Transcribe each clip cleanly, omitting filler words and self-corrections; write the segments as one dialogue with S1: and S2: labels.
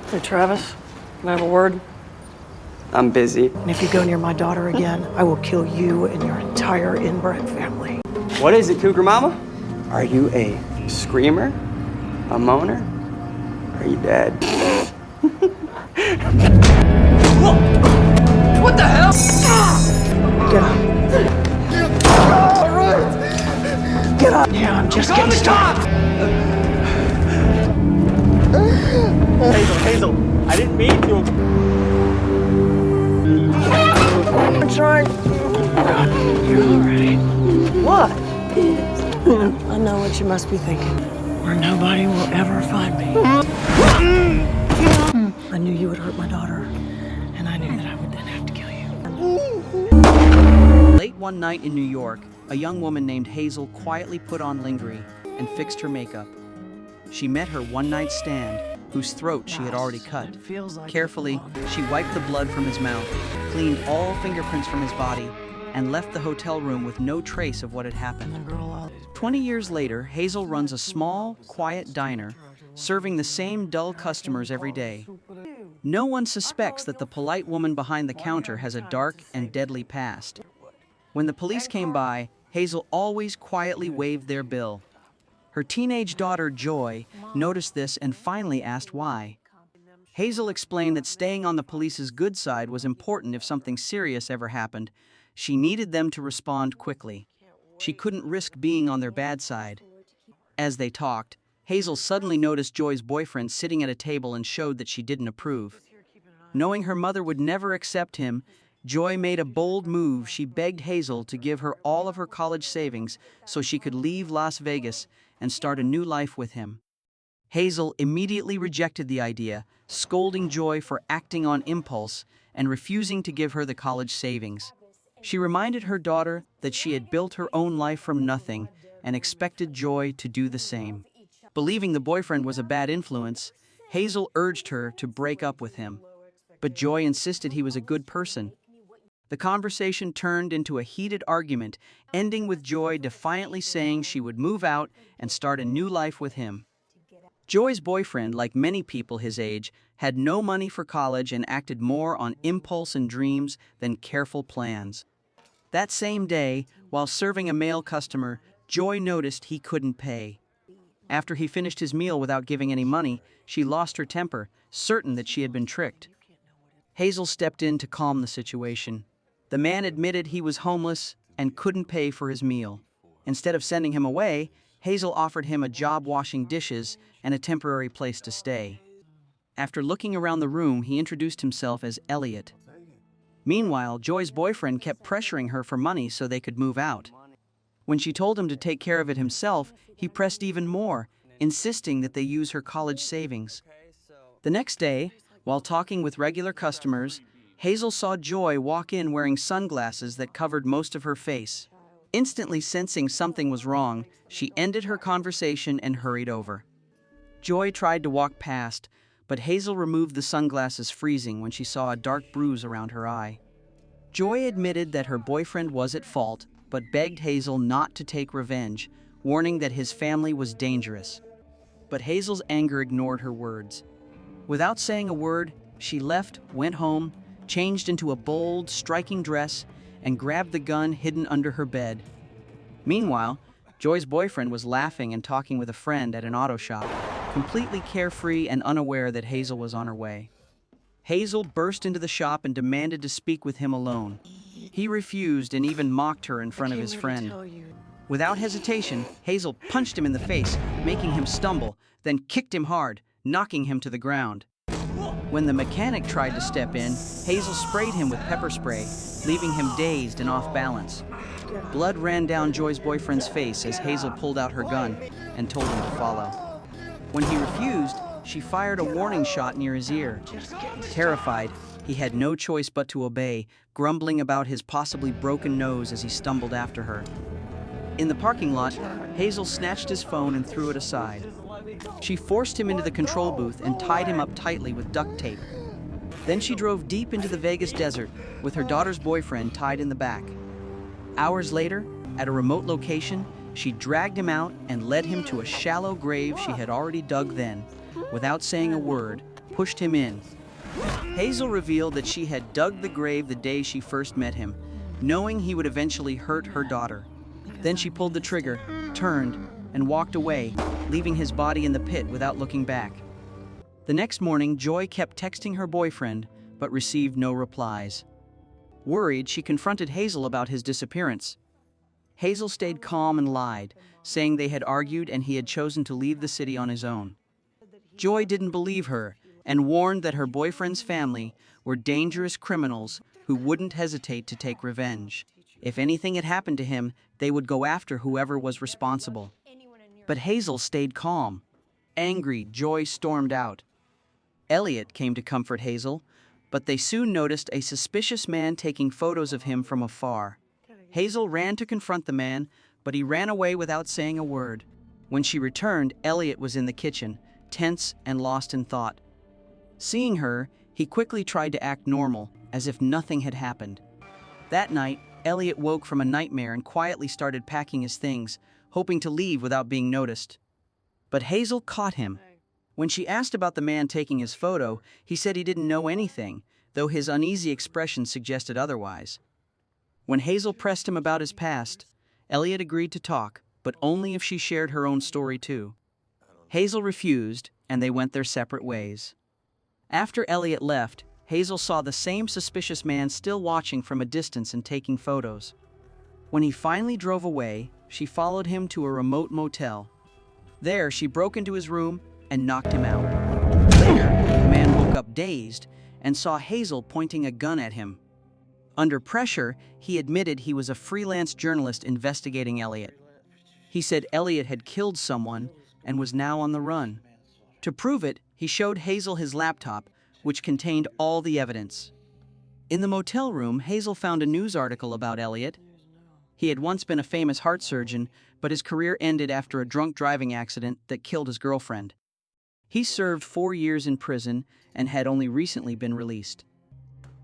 S1: Hey, Travis, can I have a word?
S2: I'm busy.
S1: And if you go near my daughter again, I will kill you and your entire inbred family.
S2: What is it, Cougar Mama? Are you a screamer? A moaner? Are you dead?
S1: What the hell? Get up.
S2: All right.
S1: Get up. Yeah, I'm just getting started.
S3: Hazel, I didn't mean to.
S1: I'm sorry. You're all right. What? I know what you must be thinking. Where nobody will ever find me. I knew you would hurt my daughter, and I knew that I would then have to kill you.
S4: Late one night in New York, a young woman named Hazel quietly put on lingerie and fixed her makeup. She met her one-night stand, whose throat she had already cut. Carefully, she wiped the blood from his mouth, cleaned all fingerprints from his body, and left the hotel room with no trace of what had happened. 20 years later, Hazel runs a small, quiet diner, serving the same dull customers every day. No one suspects that the polite woman behind the counter has a dark and deadly past. When the police came by, Hazel always quietly waived their bill. Her teenage daughter, Joy, noticed this and finally asked why. Hazel explained that staying on the police's good side was important if something serious ever happened. She needed them to respond quickly. She couldn't risk being on their bad side. As they talked, Hazel suddenly noticed Joy's boyfriend sitting at a table and showed that she didn't approve. Knowing her mother would never accept him, Joy made a bold move. She begged Hazel to give her all of her college savings so she could leave Las Vegas and start a new life with him. Hazel immediately rejected the idea, scolding Joy for acting on impulse and refusing to give her the college savings. She reminded her daughter that she had built her own life from nothing and expected Joy to do the same. Believing the boyfriend was a bad influence, Hazel urged her to break up with him. But Joy insisted he was a good person. The conversation turned into a heated argument, ending with Joy defiantly saying she would move out and start a new life with him. Joy's boyfriend, like many people his age, had no money for college and acted more on impulse and dreams than careful plans. That same day, while serving a male customer, Joy noticed he couldn't pay. After he finished his meal without giving any money, she lost her temper, certain that she had been tricked. Hazel stepped in to calm the situation. The man admitted he was homeless and couldn't pay for his meal. Instead of sending him away, Hazel offered him a job washing dishes and a temporary place to stay. After looking around the room, he introduced himself as Elliot. Meanwhile, Joy's boyfriend kept pressuring her for money so they could move out. When she told him to take care of it himself, he pressed even more, insisting that they use her college savings. The next day, while talking with regular customers, Hazel saw Joy walk in wearing sunglasses that covered most of her face. Instantly sensing something was wrong, she ended her conversation and hurried over. Joy tried to walk past, but Hazel removed the sunglasses, freezing when she saw a dark bruise around her eye. Joy admitted that her boyfriend was at fault, but begged Hazel not to take revenge, warning that his family was dangerous. But Hazel's anger ignored her words. Without saying a word, she left, went home, changed into a bold, striking dress, and grabbed the gun hidden under her bed. Meanwhile, Joy's boyfriend was laughing and talking with a friend at an auto shop, completely carefree and unaware that Hazel was on her way. Hazel burst into the shop and demanded to speak with him alone. He refused and even mocked her in front of his friend. Without hesitation, Hazel punched him in the face, making him stumble, then kicked him hard, knocking him to the ground. When the mechanic tried to step in, Hazel sprayed him with pepper spray, leaving him dazed and off balance. Blood ran down Joy's boyfriend's face as Hazel pulled out her gun and told him to follow. When he refused, she fired a warning shot near his ear. Terrified, he had no choice but to obey, grumbling about his possibly broken nose as he stumbled after her. In the parking lot, Hazel snatched his phone and threw it aside. She forced him into the control booth and tied him up tightly with duct tape. Then she drove deep into the Vegas desert with her daughter's boyfriend tied in the back. Hours later, at a remote location, she dragged him out and led him to a shallow grave she had already dug then. Without saying a word, pushed him in. Hazel revealed that she had dug the grave the day she first met him, knowing he would eventually hurt her daughter. Then she pulled the trigger, turned, and walked away, leaving his body in the pit without looking back. The next morning, Joy kept texting her boyfriend, but received no replies. Worried, she confronted Hazel about his disappearance. Hazel stayed calm and lied, saying they had argued and he had chosen to leave the city on his own. Joy didn't believe her and warned that her boyfriend's family were dangerous criminals who wouldn't hesitate to take revenge. If anything had happened to him, they would go after whoever was responsible. But Hazel stayed calm. Angry, Joy stormed out. Elliot came to comfort Hazel, but they soon noticed a suspicious man taking photos of him from afar. Hazel ran to confront the man, but he ran away without saying a word. When she returned, Elliot was in the kitchen, tense and lost in thought. Seeing her, he quickly tried to act normal, as if nothing had happened. That night, Elliot woke from a nightmare and quietly started packing his things, hoping to leave without being noticed. But Hazel caught him. When she asked about the man taking his photo, he said he didn't know anything, though his uneasy expression suggested otherwise. When Hazel pressed him about his past, Elliot agreed to talk, but only if she shared her own story too. Hazel refused, and they went their separate ways. After Elliot left, Hazel saw the same suspicious man still watching from a distance and taking photos. When he finally drove away, she followed him to a remote motel. There, she broke into his room and knocked him out. Later, the man woke up dazed and saw Hazel pointing a gun at him. Under pressure, he admitted he was a freelance journalist investigating Elliot. He said Elliot had killed someone and was now on the run. To prove it, he showed Hazel his laptop, which contained all the evidence. In the motel room, Hazel found a news article about Elliot. He had once been a famous heart surgeon, but his career ended after a drunk driving accident that killed his girlfriend. He served 4 years in prison and had only recently been released.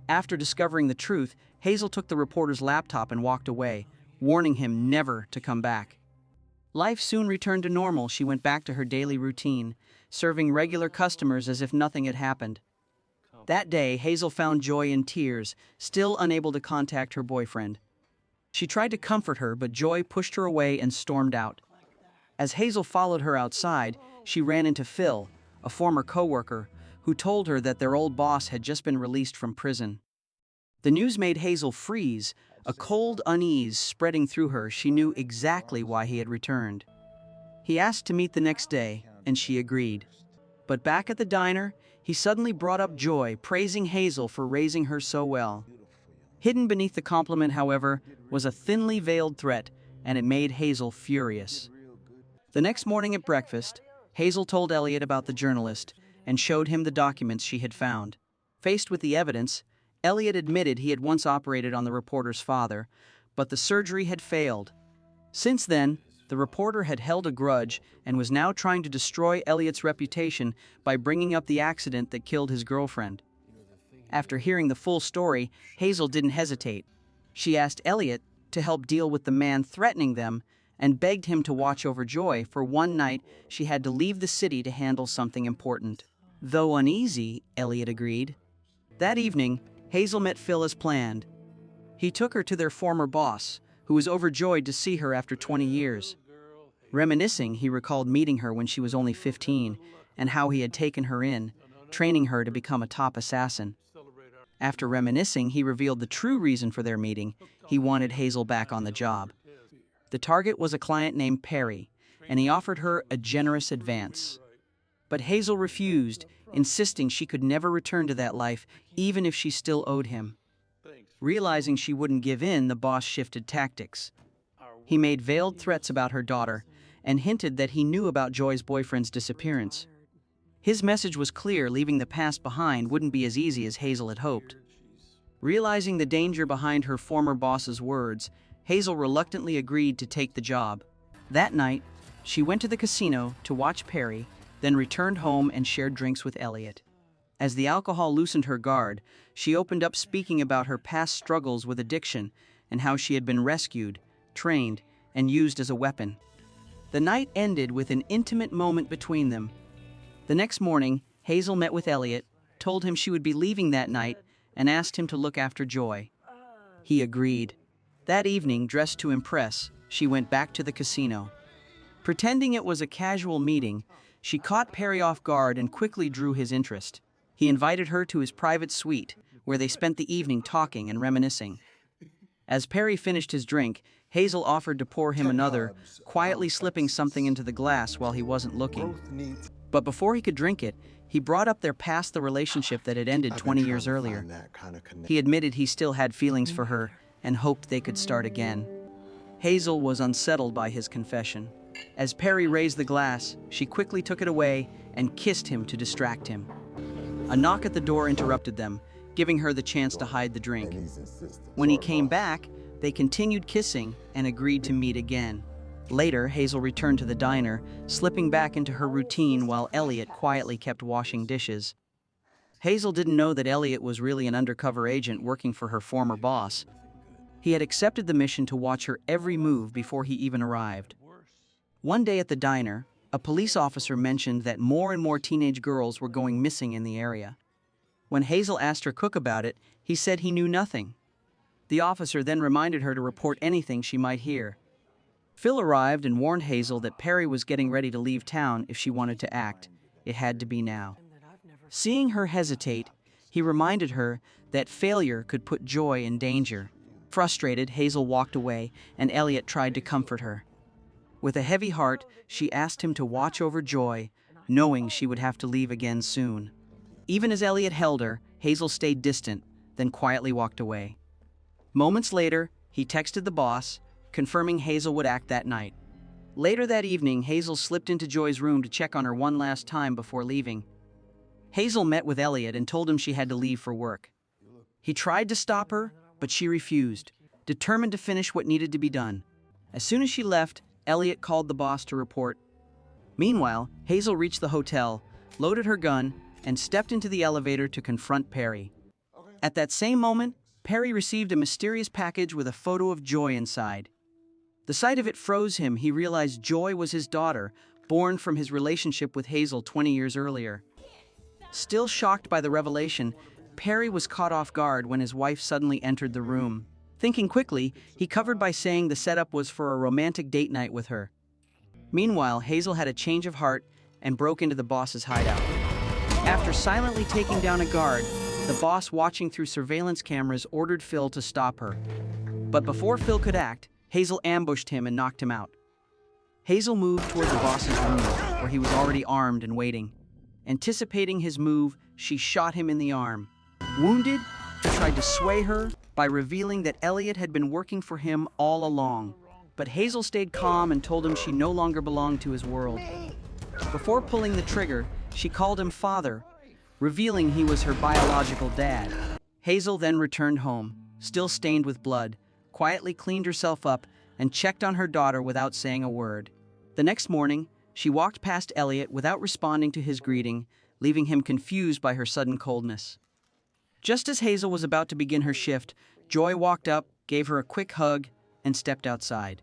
S4: After discovering the truth, Hazel took the reporter's laptop and walked away, warning him never to come back. Life soon returned to normal. She went back to her daily routine, serving regular customers as if nothing had happened. That day, Hazel found Joy in tears, still unable to contact her boyfriend. She tried to comfort her, but Joy pushed her away and stormed out. As Hazel followed her outside, she ran into Phil, a former coworker, who told her that their old boss had just been released from prison. The news made Hazel freeze, a cold unease spreading through her. She knew exactly why he had returned. He asked to meet the next day, and she agreed. But back at the diner, he suddenly brought up Joy, praising Hazel for raising her so well. Hidden beneath the compliment, however, was a thinly veiled threat, and it made Hazel furious. The next morning at breakfast, Hazel told Elliot about the journalist and showed him the documents she had found. Faced with the evidence, Elliot admitted he had once operated on the reporter's father, but the surgery had failed. Since then, the reporter had held a grudge and was now trying to destroy Elliot's reputation by bringing up the accident that killed his girlfriend. After hearing the full story, Hazel didn't hesitate. She asked Elliot to help deal with the man threatening them and begged him to watch over Joy. For one night, she had to leave the city to handle something important. Though uneasy, Elliot agreed. That evening, Hazel met Phil as planned. He took her to their former boss, who was overjoyed to see her after 20 years. Reminiscing, he recalled meeting her when she was only 15 and how he had taken her in, training her to become a top assassin. After reminiscing, he revealed the true reason for their meeting. He wanted Hazel back on the job. The target was a client named Perry, and he offered her a generous advance. But Hazel refused, insisting she could never return to that life, even if she still owed him. Realizing she wouldn't give in, the boss shifted tactics. He made veiled threats about her daughter and hinted that he knew about Joy's boyfriend's disappearance. His message was clear: leaving the past behind wouldn't be as easy as Hazel had hoped. Realizing the danger behind her former boss's words, Hazel reluctantly agreed to take the job. That night, she went to the casino to watch Perry, then returned home and shared drinks with Elliot. As the alcohol loosened her guard, she opened up, speaking about her past struggles with addiction and how she had been rescued, trained, and used as a weapon. The night ended with an intimate moment between them. The next morning, Hazel met with Elliot, told him she would be leaving that night, and asked him to look after Joy. He agreed. That evening, dressed to impress, she went back to the casino. Pretending it was a casual meeting, she caught Perry off guard and quickly drew his interest. He invited her to his private suite, where they spent the evening talking and reminiscing. As Perry finished his drink, Hazel offered to pour him another, quietly slipping something into the glass while he wasn't looking. But before he could drink it, he brought up their past the relationship that had ended 20 years earlier. He admitted he still had feelings for her and hoped they could start again. Hazel was unsettled by his confession. As Perry raised the glass, she quickly took it away and kissed him to distract him. A knock at the door interrupted them, giving her the chance to hide the drink. When he came back, they continued kissing and agreed to meet again. Later, Hazel returned to the diner, slipping back into her routine while Elliot quietly kept washing dishes. Hazel didn't know that Elliot was really an undercover agent working for her former boss. He had accepted the mission to watch her every move before he even arrived. One day at the diner, a police officer mentioned that more and more teenage girls were going missing in the area. When Hazel asked her cook about it, he said he knew nothing. The officer then reminded her to report anything she might hear. Phil arrived and warned Hazel that Perry was getting ready to leave town if she wanted to act. It had to be now. Seeing her hesitate, he reminded her that failure could put Joy in danger. Frustrated, Hazel walked away, and Elliot tried to comfort her. With a heavy heart, she asked him to watch over Joy, knowing she would have to leave again soon. Even as Elliot held her, Hazel stayed distant, then quietly walked away. Moments later, he texted the boss, confirming Hazel would act that night. Later that evening, Hazel slipped into Joy's room to check on her one last time before leaving. Hazel met with Elliot and told him she had to leave for work. He tried to stop her, but she refused, determined to finish what needed to be done. As soon as she left, Elliot called the boss to report. Meanwhile, Hazel reached the hotel, loaded her gun, and stepped into the elevator to confront Perry. At that same moment, Perry received a mysterious package with a photo of Joy inside. The sight of it froze him. He realized Joy was his daughter, born from his relationship with Hazel 20 years earlier. Still shocked by the revelation, Perry was caught off guard when his wife suddenly entered the room. Thinking quickly, he covered by saying the setup was for a romantic date night with her. Meanwhile, Hazel had a change of heart and broke into the boss's hideout. After silently taking down a guard, the boss, watching through surveillance cameras, ordered Phil to stop her. But before Phil could act, Hazel ambushed him and knocked him out. Hazel moved toward the boss's room, where he was already armed and waiting. Anticipating his move, she shot him in the arm. Wounded, he tried to sway her by revealing that Elliot had been working for him all along. But Hazel stayed calm and told him she no longer belonged to his world. Before pulling the trigger, she called him father, revealing he was her biological dad. Hazel then returned home, still stained with blood, quietly cleaned herself up, and checked on her daughter without saying a word. The next morning, she walked past Elliot without responding to his greeting, leaving him confused by her sudden coldness. Just as Hazel was about to begin her shift, Joy walked up, gave her a quick hug, and stepped outside.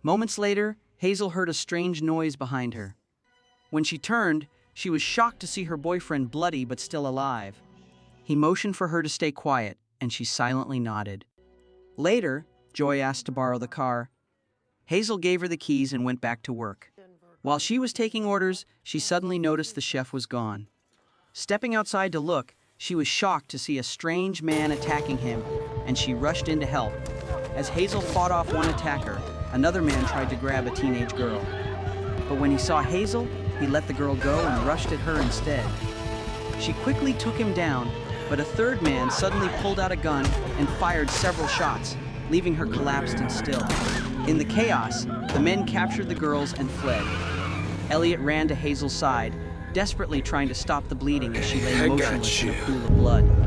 S4: Moments later, Hazel heard a strange noise behind her. When she turned, she was shocked to see her boyfriend bloody but still alive. He motioned for her to stay quiet, and she silently nodded. Later, Joy asked to borrow the car. Hazel gave her the keys and went back to work. While she was taking orders, she suddenly noticed the chef was gone. Stepping outside to look, she was shocked to see a strange man attacking him, and she rushed in to help. As Hazel fought off one attacker, another man tried to grab a teenage girl. But when he saw Hazel, he let the girl go and rushed at her instead. She quickly took him down, but a third man suddenly pulled out a gun and fired several shots, leaving her collapsed and still. In the chaos, the men captured the girls and fled. Elliot ran to Hazel's side, desperately trying to stop the bleeding as she lay motionless in a pool of blood.